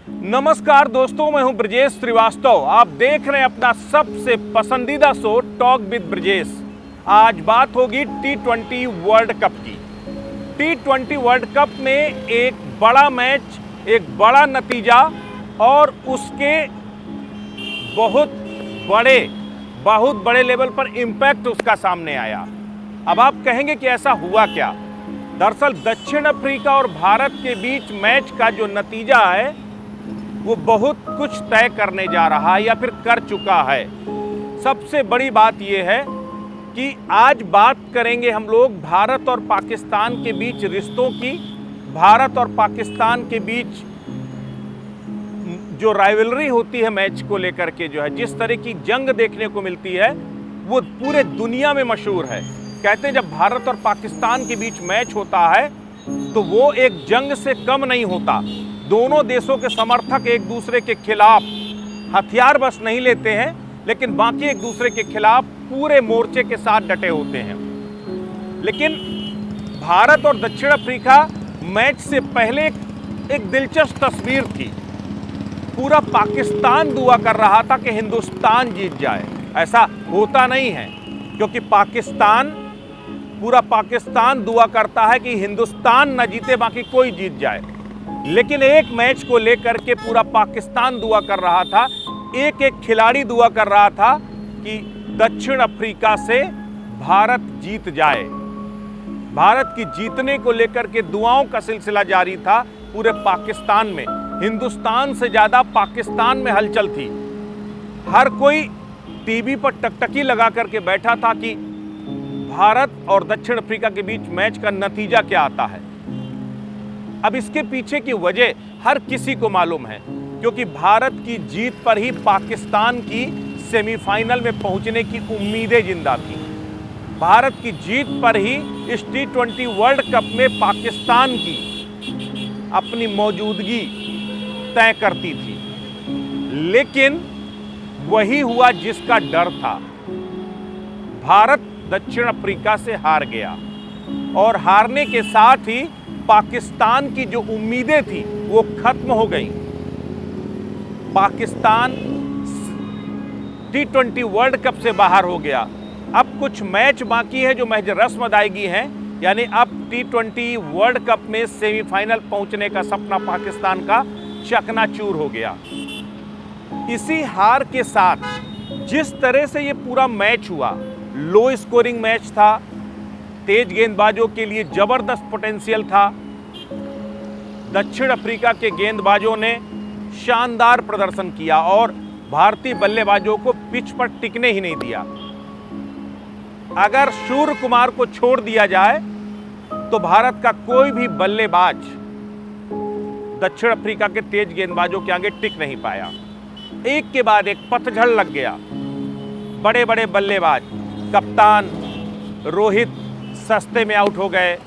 नमस्कार दोस्तों, मैं हूं ब्रजेश श्रीवास्तव। आप देख रहे हैं अपना सबसे पसंदीदा शो टॉक विद ब्रजेश। आज बात होगी T20 वर्ल्ड कप की। T20 वर्ल्ड कप में एक बड़ा मैच, एक बड़ा नतीजा और उसके बहुत बड़े लेवल पर इम्पैक्ट उसका सामने आया। अब आप कहेंगे कि ऐसा हुआ क्या? दरअसल दक्षिण अफ्रीका और भारत के बीच मैच का जो नतीजा है वो बहुत कुछ तय करने जा रहा है या फिर कर चुका है। सबसे बड़ी बात यह है कि आज बात करेंगे हम लोग भारत और पाकिस्तान के बीच रिश्तों की। भारत और पाकिस्तान के बीच जो राइवलरी होती है मैच को लेकर के, जो है जिस तरह की जंग देखने को मिलती है वो पूरे दुनिया में मशहूर है। कहते हैं जब भारत और पाकिस्तान के बीच मैच होता है तो वो एक जंग से कम नहीं होता। दोनों देशों के समर्थक एक दूसरे के खिलाफ हथियार बस नहीं लेते हैं, लेकिन बाकी एक दूसरे के खिलाफ पूरे मोर्चे के साथ डटे होते हैं। लेकिन भारत और दक्षिण अफ्रीका मैच से पहले एक दिलचस्प तस्वीर थी। पूरा पाकिस्तान दुआ कर रहा था कि हिंदुस्तान जीत जाए। ऐसा होता नहीं है, क्योंकि पूरा पाकिस्तान दुआ करता है कि हिंदुस्तान न जीते, बाकी कोई जीत जाए। लेकिन एक मैच को लेकर के पूरा पाकिस्तान दुआ कर रहा था, एक एक खिलाड़ी दुआ कर रहा था कि दक्षिण अफ्रीका से भारत जीत जाए। भारत की जीतने को लेकर के दुआओं का सिलसिला जारी था पूरे पाकिस्तान में। हिंदुस्तान से ज्यादा पाकिस्तान में हलचल थी। हर कोई टीवी पर टकटकी लगा करके बैठा था कि भारत और दक्षिण अफ्रीका के बीच मैच का नतीजा क्या आता है। अब इसके पीछे की वजह हर किसी को मालूम है, क्योंकि भारत की जीत पर ही पाकिस्तान की सेमीफाइनल में पहुंचने की उम्मीदें जिंदा थी। भारत की जीत पर ही इस T20 वर्ल्ड कप में पाकिस्तान की अपनी मौजूदगी तय करती थी। लेकिन वही हुआ जिसका डर था। भारत दक्षिण अफ्रीका से हार गया और हारने के साथ ही पाकिस्तान की जो उम्मीदें थी वो खत्म हो गई। पाकिस्तान T20 वर्ल्ड कप से बाहर हो गया। अब कुछ मैच बाकी है जो महज रस्म अदायगी है, यानी अब T20 वर्ल्ड कप में सेमीफाइनल पहुंचने का सपना पाकिस्तान का चकनाचूर हो गया। इसी हार के साथ जिस तरह से ये पूरा मैच हुआ, लो स्कोरिंग मैच था, तेज गेंदबाजों के लिए जबरदस्त पोटेंशियल था। दक्षिण अफ्रीका के गेंदबाजों ने शानदार प्रदर्शन किया और भारतीय बल्लेबाजों को पिच पर टिकने ही नहीं दिया। अगर सूर्य कुमार को छोड़ दिया जाए तो भारत का कोई भी बल्लेबाज दक्षिण अफ्रीका के तेज गेंदबाजों के आगे टिक नहीं पाया। एक के बाद एक पतझड़ लग गया। बड़े बड़े बल्लेबाज, कप्तान रोहित सस्ते में आउट हो गए।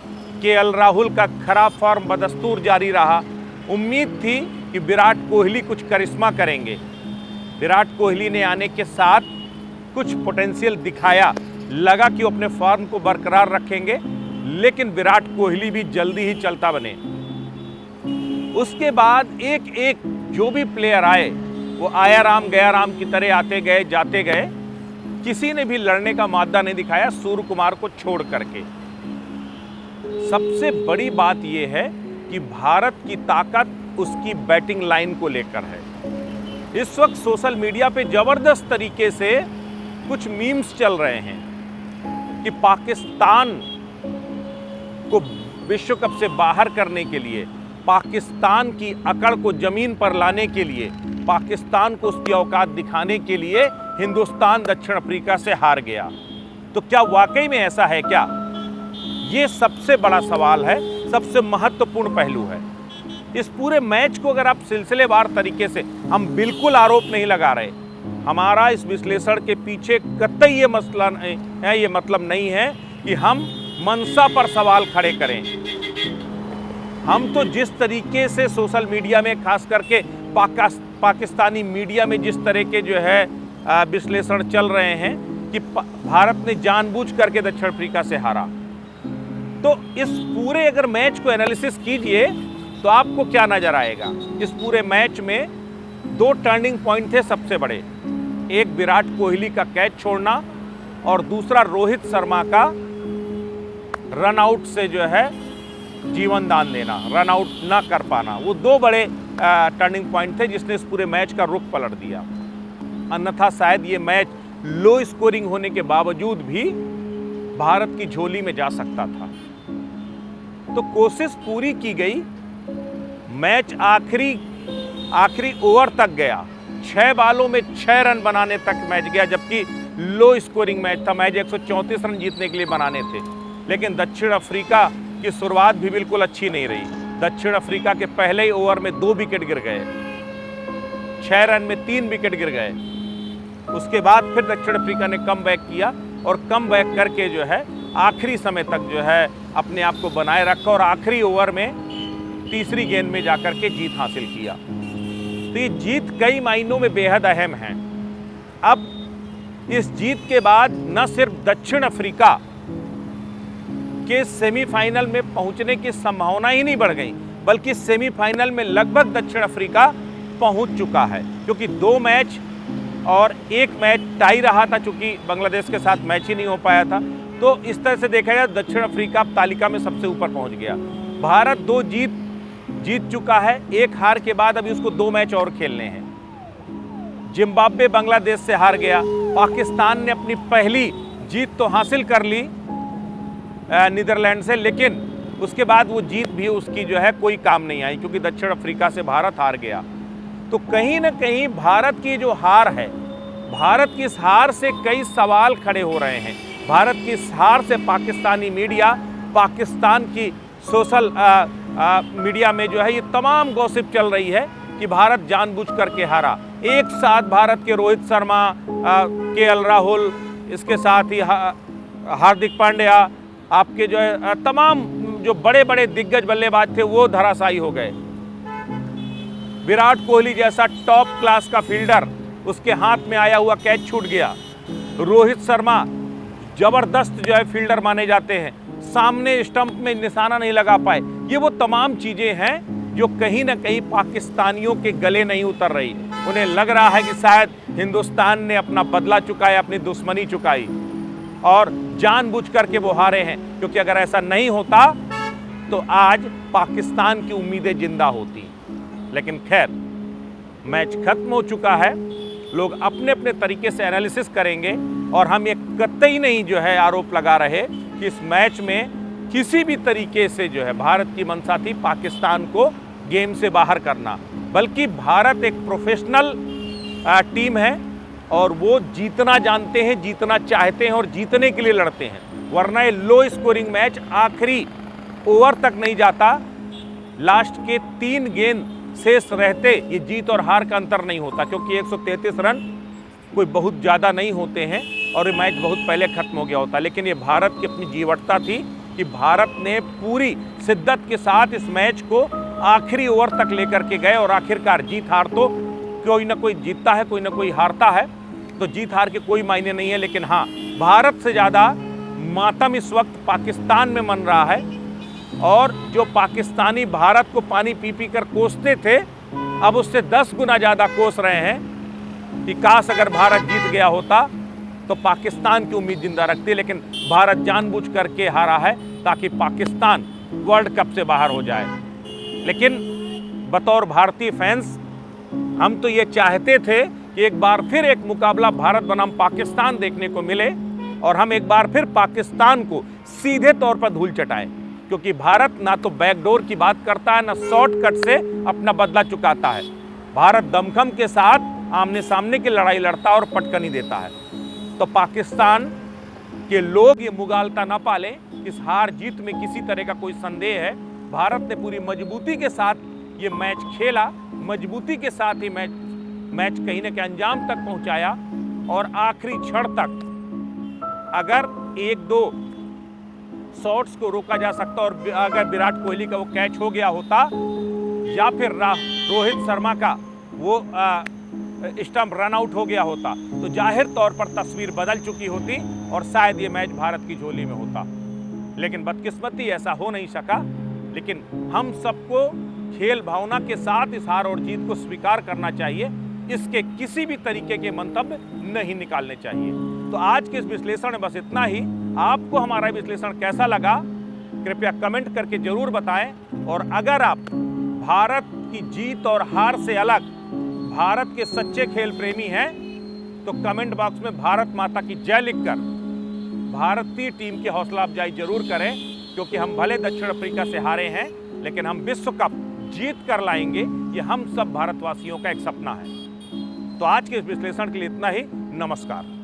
केएल राहुल का खराब फॉर्म बदस्तूर जारी रहा। उम्मीद थी कि विराट कोहली कुछ करिश्मा करेंगे। विराट कोहली ने आने के साथ कुछ पोटेंशियल दिखाया, लगा कि वो अपने फॉर्म को बरकरार रखेंगे, लेकिन विराट कोहली भी जल्दी ही चलता बने। उसके बाद एक एक जो भी प्लेयर आए वो आया राम गया राम की तरह आते गए जाते गए। किसी ने भी लड़ने का मादा नहीं दिखाया सूर्य कुमार को छोड़ करके। सबसे बड़ी बात यह है कि भारत की ताकत उसकी बैटिंग लाइन को लेकर है। इस वक्त सोशल मीडिया पे जबरदस्त तरीके से कुछ मीम्स चल रहे हैं कि पाकिस्तान को विश्व कप से बाहर करने के लिए, पाकिस्तान की अकड़ को जमीन पर लाने के लिए, पाकिस्तान को उसकी औकात दिखाने के लिए हिंदुस्तान दक्षिण अफ्रीका से हार गया। तो क्या वाकई में ऐसा है क्या? ये सबसे बड़ा सवाल है, सबसे महत्वपूर्ण पहलू है। इस पूरे मैच को अगर आप सिलसिलेवार तरीके से, हम बिल्कुल आरोप नहीं लगा रहे, हमारा इस विश्लेषण के पीछे कतई ये मसला है, ये मतलब नहीं है कि हम मंशा पर सवाल खड़े करें। हम तो जिस तरीके से सोशल मीडिया में, खास करके पाकिस्तानी मीडिया में जिस तरह के जो है विश्लेषण चल रहे हैं कि भारत ने जानबूझ करके दक्षिण अफ्रीका से हारा, तो इस पूरे अगर मैच को एनालिसिस कीजिए तो आपको क्या नजर आएगा? इस पूरे मैच में दो टर्निंग पॉइंट थे सबसे बड़े, एक विराट कोहली का कैच छोड़ना और दूसरा रोहित शर्मा का रन आउट से जो है जीवन दान देना, रन आउट ना कर पाना। वो दो बड़े टर्निंग पॉइंट थे जिसने इस पूरे मैच का रुख पलट दिया। अन्यथा शायद ये मैच लो स्कोरिंग होने के बावजूद भी भारत की झोली में जा सकता था। तो कोशिश पूरी की गई, मैच आखिरी ओवर तक गया, 6 बालों में 6 रन बनाने तक मैच गया, जबकि लो स्कोरिंग मैच था। मैच 134 रन जीतने के लिए बनाने थे, लेकिन दक्षिण अफ्रीका की शुरुआत भी बिल्कुल अच्छी नहीं रही। दक्षिण अफ्रीका के पहले ही ओवर में 2 विकेट गिर गए, 6 रन में 3 विकेट गिर गए। उसके बाद फिर दक्षिण अफ्रीका ने कम बैक किया और कम बैक करके जो है आखिरी समय तक जो है अपने आप को बनाए रखा और आखिरी ओवर में तीसरी गेंद में जाकर के जीत हासिल किया। तो ये जीत कई मायनों में बेहद अहम है। अब इस जीत के बाद न सिर्फ दक्षिण अफ्रीका के सेमीफाइनल में पहुंचने की संभावना ही नहीं बढ़ गई, बल्कि सेमीफाइनल में लगभग दक्षिण अफ्रीका पहुंच चुका है, क्योंकि 2 मैच और 1 मैच टाई रहा था, चूंकि बांग्लादेश के साथ मैच ही नहीं हो पाया था। तो इस तरह से देखा जाए दक्षिण अफ्रीका तालिका में सबसे ऊपर पहुंच गया। भारत 2 जीत चुका है, 1 हार के बाद अभी उसको 2 मैच और खेलने हैं। जिम्बाब्वे बांग्लादेश से हार गया, पाकिस्तान ने अपनी पहली जीत तो हासिल कर ली नीदरलैंड से, लेकिन उसके बाद वो जीत भी उसकी जो है कोई काम नहीं आई, क्योंकि दक्षिण अफ्रीका से भारत हार गया। तो कहीं ना कहीं भारत की जो हार है, भारत की इस हार से कई सवाल खड़े हो रहे हैं। भारत की इस हार से पाकिस्तानी मीडिया, पाकिस्तान की सोशल मीडिया में जो है ये तमाम गॉसिप चल रही है कि भारत जानबूझ करके हारा। एक साथ भारत के रोहित शर्मा, केएल राहुल, इसके साथ ही हार्दिक पांड्या, आपके जो है तमाम जो बड़े बड़े दिग्गज बल्लेबाज थे वो धराशायी हो गए। विराट कोहली जैसा टॉप क्लास का फील्डर, उसके हाथ में आया हुआ कैच छूट गया। रोहित शर्मा जबरदस्त जो है फील्डर माने जाते हैं, सामने स्टंप में निशाना नहीं लगा पाए। ये वो तमाम चीजें हैं जो कहीं ना कहीं पाकिस्तानियों के गले नहीं उतर रही। उन्हें लग रहा है कि शायद हिंदुस्तान ने अपना बदला चुकाया, अपनी दुश्मनी चुकाई और जानबूझ करके वो हारे हैं, क्योंकि अगर ऐसा नहीं होता तो आज पाकिस्तान की उम्मीदें जिंदा होती। लेकिन खैर, मैच खत्म हो चुका है, लोग अपने अपने तरीके से एनालिसिस करेंगे और हम ये कतई नहीं जो है आरोप लगा रहे कि इस मैच में किसी भी तरीके से जो है भारत की मंशा थी पाकिस्तान को गेम से बाहर करना, बल्कि भारत एक प्रोफेशनल टीम है और वो जीतना जानते हैं, जीतना चाहते हैं और जीतने के लिए लड़ते हैं। वरना ये लो स्कोरिंग मैच आखिरी ओवर तक नहीं जाता, लास्ट के 3 गेंद शेष रहते ये जीत और हार का अंतर नहीं होता, क्योंकि 133 रन कोई बहुत ज़्यादा नहीं होते हैं और ये मैच बहुत पहले खत्म हो गया होता। लेकिन ये भारत की अपनी जीवटता थी कि भारत ने पूरी शिद्दत के साथ इस मैच को आखिरी ओवर तक लेकर के गए और आखिरकार जीत हार तो कोई ना कोई जीतता है, कोई ना कोई हारता है, तो जीत हार के कोई मायने नहीं है। लेकिन हाँ, भारत से ज़्यादा मातम इस वक्त पाकिस्तान में मन रहा है और जो पाकिस्तानी भारत को पानी पी पी कर कोसते थे, अब उससे 10 गुना ज़्यादा कोस रहे हैं कि काश अगर भारत जीत गया होता तो पाकिस्तान की उम्मीद जिंदा रखती। लेकिन भारत जानबूझ करके हारा है ताकि पाकिस्तान वर्ल्ड कप से बाहर हो जाए। लेकिन बतौर भारतीय फैंस हम तो ये चाहते थे कि एक बार फिर एक मुकाबला भारत बनाम पाकिस्तान देखने को मिले और हम एक बार फिर पाकिस्तान को सीधे तौर पर धूल चटाएं, क्योंकि भारत ना तो बैकडोर की बात करता है, ना शॉर्टकट से अपना बदला चुकाता है। भारत दमखम के साथ आमने सामने की लड़ाई लड़ता और पटकनी देता है। तो पाकिस्तान के लोग ये मुगालता ना पालें, इस हार जीत में किसी तरह का कोई संदेह है। भारत ने पूरी मजबूती के साथ ये मैच खेला, मजबूती के साथ ही मैच कहीं ना कहीं अंजाम तक पहुंचाया और आखिरी क्षण तक अगर 1-2 शॉट्स को रोका जा सकता और अगर विराट कोहली का वो कैच हो गया होता या फिर रोहित शर्मा का वो स्टंप रन आउट हो गया होता तो जाहिर तौर पर तस्वीर बदल चुकी होती और शायद ये मैच भारत की झोली में होता। लेकिन बदकिस्मती ऐसा हो नहीं सका। लेकिन हम सबको खेल भावना के साथ इस हार और जीत को स्वीकार करना चाहिए, इसके किसी भी तरीके के मंतव्य नहीं निकालने चाहिए। तो आज के इस विश्लेषण में बस इतना ही। आपको हमारा विश्लेषण कैसा लगा कृपया कमेंट करके जरूर बताएं, और अगर आप भारत की जीत और हार से अलग भारत के सच्चे खेल प्रेमी हैं तो कमेंट बॉक्स में भारत माता की जय लिखकर भारतीय टीम की हौसला अफजाई जरूर करें, क्योंकि हम भले दक्षिण अफ्रीका से हारे हैं लेकिन हम विश्व कप जीत कर लाएंगे, ये हम सब भारतवासियों का एक सपना है। तो आज के इस विश्लेषण के लिए इतना ही। नमस्कार।